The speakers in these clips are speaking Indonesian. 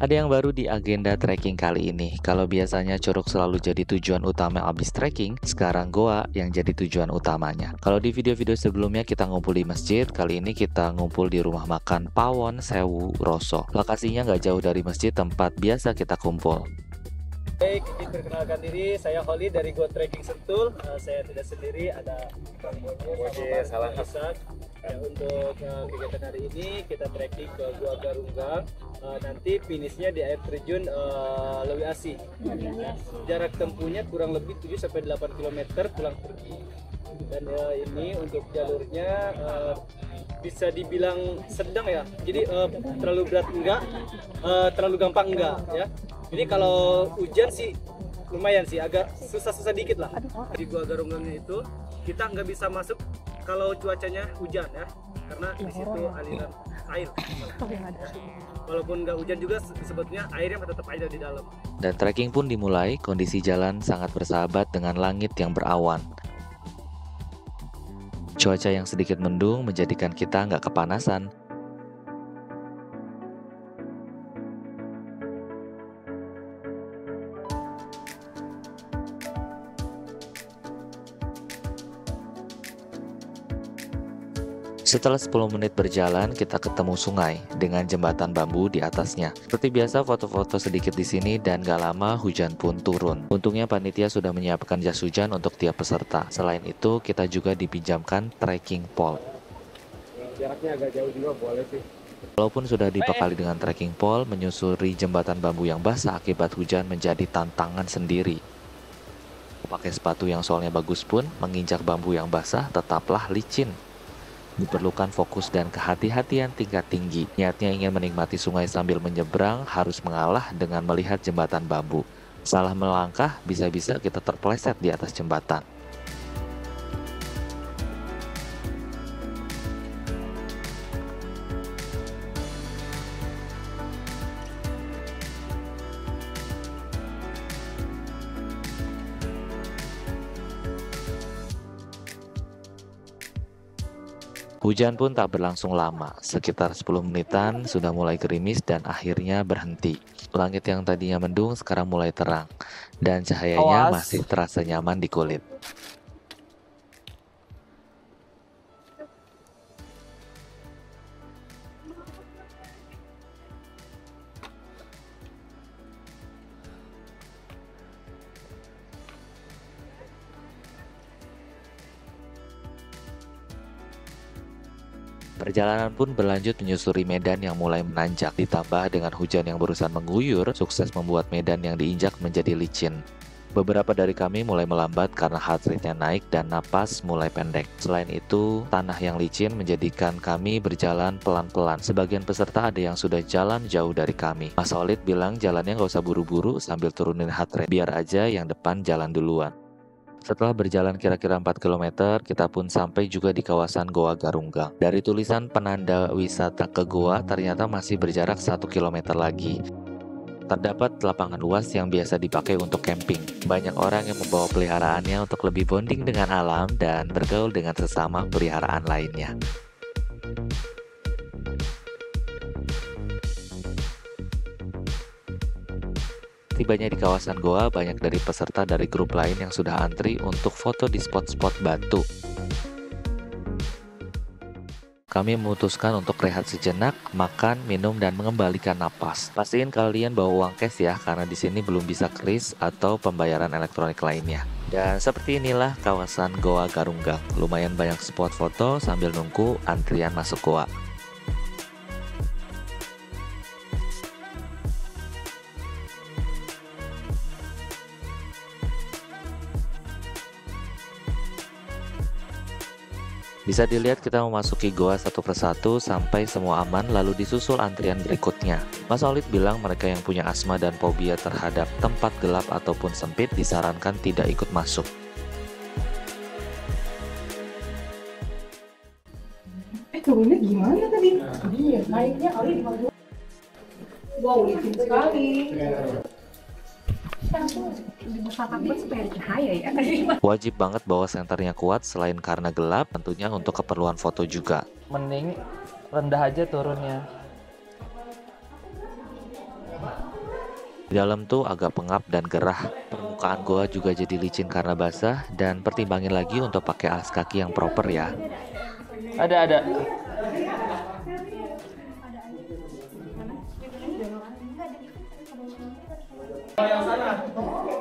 Ada yang baru di agenda trekking kali ini. Kalau biasanya Curug selalu jadi tujuan utama abis trekking, sekarang goa yang jadi tujuan utamanya. Kalau di video-video sebelumnya kita ngumpul di masjid, kali ini kita ngumpul di rumah makan Pawon Sewu Roso. Lokasinya nggak jauh dari masjid tempat biasa kita kumpul. Baik, perkenalkan diri, saya Holly dari Go Trekking Sentul. Saya tidak sendiri, ada Bang Boje, salah Hasan. Ya, untuk kegiatan hari ini kita trekking ke Gua Garunggang. Nanti finishnya di air terjun Lewi Asih. Jarak tempuhnya kurang lebih 7-8 km pulang pergi. Dan ini untuk jalurnya bisa dibilang sedang ya. Jadi terlalu berat enggak, terlalu gampang enggak ya. Jadi kalau hujan sih lumayan sih, agak susah-susah dikit lah. Di Gua Garunggangnya itu kita nggak bisa masuk kalau cuacanya hujan ya, karena di situ aliran air. Walaupun nggak hujan juga sebetulnya airnya tetap ada di dalam. Dan trekking pun dimulai, kondisi jalan sangat bersahabat dengan langit yang berawan. Cuaca yang sedikit mendung menjadikan kita nggak kepanasan. Setelah 10 menit berjalan, kita ketemu sungai dengan jembatan bambu di atasnya. Seperti biasa, foto-foto sedikit di sini dan gak lama hujan pun turun. Untungnya panitia sudah menyiapkan jas hujan untuk tiap peserta. Selain itu, kita juga dipinjamkan trekking pole. Jaraknya agak jauh juga boleh sih. Walaupun sudah dibekali dengan trekking pole, menyusuri jembatan bambu yang basah akibat hujan menjadi tantangan sendiri. Pakai sepatu yang soalnya bagus pun, menginjak bambu yang basah tetaplah licin. Diperlukan fokus dan kehati-hatian tingkat tinggi. Niatnya ingin menikmati sungai sambil menyeberang harus mengalah dengan melihat jembatan bambu. Salah melangkah, bisa-bisa kita terpeleset di atas jembatan. Hujan pun tak berlangsung lama, sekitar 10 menitan sudah mulai gerimis dan akhirnya berhenti. Langit yang tadinya mendung sekarang mulai terang, dan cahayanya masih terasa nyaman di kulit. Perjalanan pun berlanjut menyusuri medan yang mulai menanjak, ditambah dengan hujan yang berusaha mengguyur, sukses membuat medan yang diinjak menjadi licin. Beberapa dari kami mulai melambat karena heart rate-nya naik dan napas mulai pendek. Selain itu, tanah yang licin menjadikan kami berjalan pelan-pelan. Sebagian peserta ada yang sudah jalan jauh dari kami. Mas Solid bilang jalannya nggak usah buru-buru sambil turunin heart rate, biar aja yang depan jalan duluan. Setelah berjalan kira-kira 4 km, kita pun sampai juga di kawasan Goa Garunggang. Dari tulisan penanda wisata ke Goa, ternyata masih berjarak 1 km lagi. Terdapat lapangan luas yang biasa dipakai untuk camping. Banyak orang yang membawa peliharaannya untuk lebih bonding dengan alam dan bergaul dengan sesama peliharaan lainnya. Tibanya di kawasan goa, banyak dari peserta dari grup lain yang sudah antri untuk foto di spot-spot batu. Kami memutuskan untuk rehat sejenak, makan, minum, dan mengembalikan napas. Pastiin kalian bawa uang cash ya, karena di sini belum bisa kris atau pembayaran elektronik lainnya. Dan seperti inilah kawasan Goa Garunggang. Lumayan banyak spot foto sambil nunggu antrian masuk goa. Bisa dilihat kita memasuki goa satu persatu sampai semua aman lalu disusul antrian berikutnya. Mas Solid bilang mereka yang punya asma dan fobia terhadap tempat gelap ataupun sempit disarankan tidak ikut masuk. Turunnya gimana tadi? Iya, naiknya kali 50. Wow, licin sekali. Wajib banget bawa senternya kuat selain karena gelap, tentunya untuk keperluan foto juga. Mending rendah aja turunnya. Di dalam tuh agak pengap dan gerah. Permukaan goa juga jadi licin karena basah, dan pertimbangin lagi untuk pakai alas kaki yang proper ya. Ada.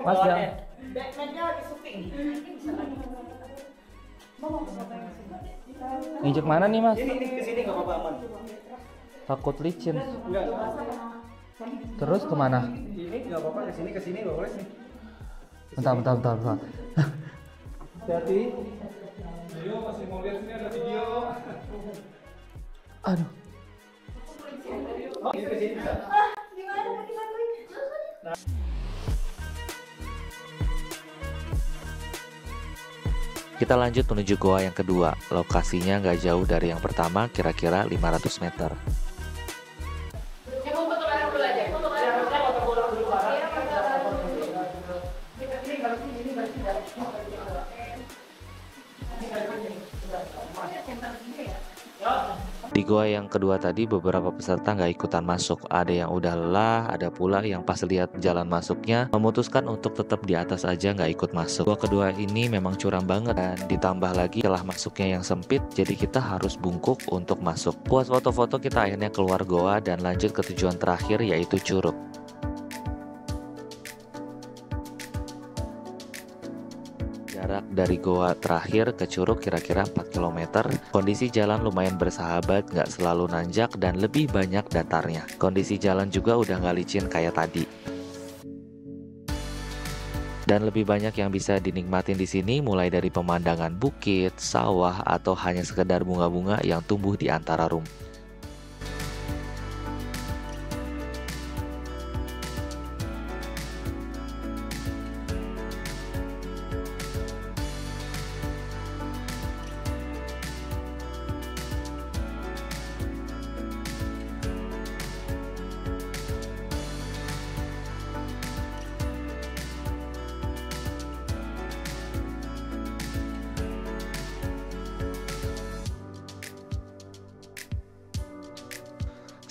Mas ya. Injek mana nih mas? Ini kesini nggak apa-apa aman. Takut licin. Enggak. Terus kemana? Ini nggak apa-apa kesini nggak boleh sih. Bentar. Hati. Video masih mau lihat, ini ada video. Aduh. Ini kesini bisa. Kita lanjut menuju goa yang kedua. Lokasinya nggak jauh dari yang pertama, kira-kira 500 meter. Di goa yang kedua tadi beberapa peserta nggak ikutan masuk. Ada yang udah lelah, ada pula yang pas lihat jalan masuknya memutuskan untuk tetap di atas aja nggak ikut masuk. Goa kedua ini memang curam banget, dan ditambah lagi celah masuknya yang sempit, jadi kita harus bungkuk untuk masuk. Puas foto-foto, kita akhirnya keluar goa dan lanjut ke tujuan terakhir, yaitu Curug. Jarak dari goa terakhir ke Curug kira-kira 4 km. Kondisi jalan lumayan bersahabat, nggak selalu nanjak dan lebih banyak datarnya. Kondisi jalan juga udah nggak licin kayak tadi. Dan lebih banyak yang bisa dinikmatin di sini, mulai dari pemandangan bukit, sawah, atau hanya sekedar bunga-bunga yang tumbuh di antara rumput.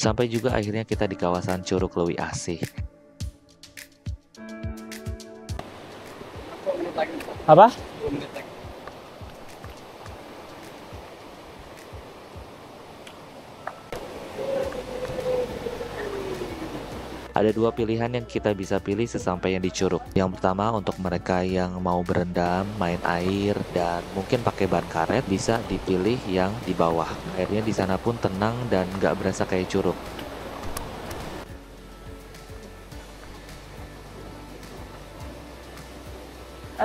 Sampai juga akhirnya kita di kawasan Curug Lewi Asih. Apa? Ada dua pilihan yang kita bisa pilih sesampainya di Curug. Yang pertama, untuk mereka yang mau berendam, main air, dan mungkin pakai ban karet, bisa dipilih yang di bawah. Airnya di sana pun tenang dan nggak berasa kayak curug.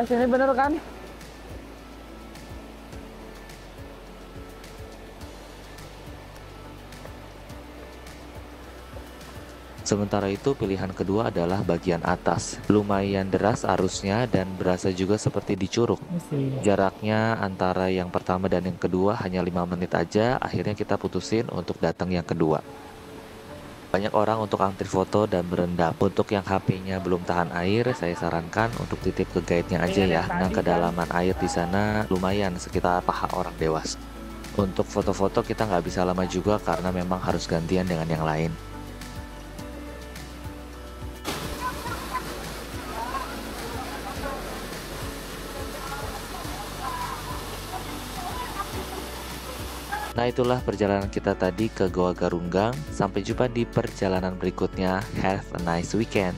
Sini bener kan? Sementara itu pilihan kedua adalah bagian atas. Lumayan deras arusnya dan berasa juga seperti di Curug. Jaraknya antara yang pertama dan yang kedua hanya 5 menit aja, akhirnya kita putusin untuk datang yang kedua. Banyak orang untuk antri foto dan berendam. Untuk yang HP-nya belum tahan air, saya sarankan untuk titip ke guide-nya aja ya. Nah, kedalaman air di sana lumayan, sekitar paha orang dewasa. Untuk foto-foto kita nggak bisa lama juga karena memang harus gantian dengan yang lain. Nah, itulah perjalanan kita tadi ke Goa Garunggang. Sampai jumpa di perjalanan berikutnya. Have a nice weekend.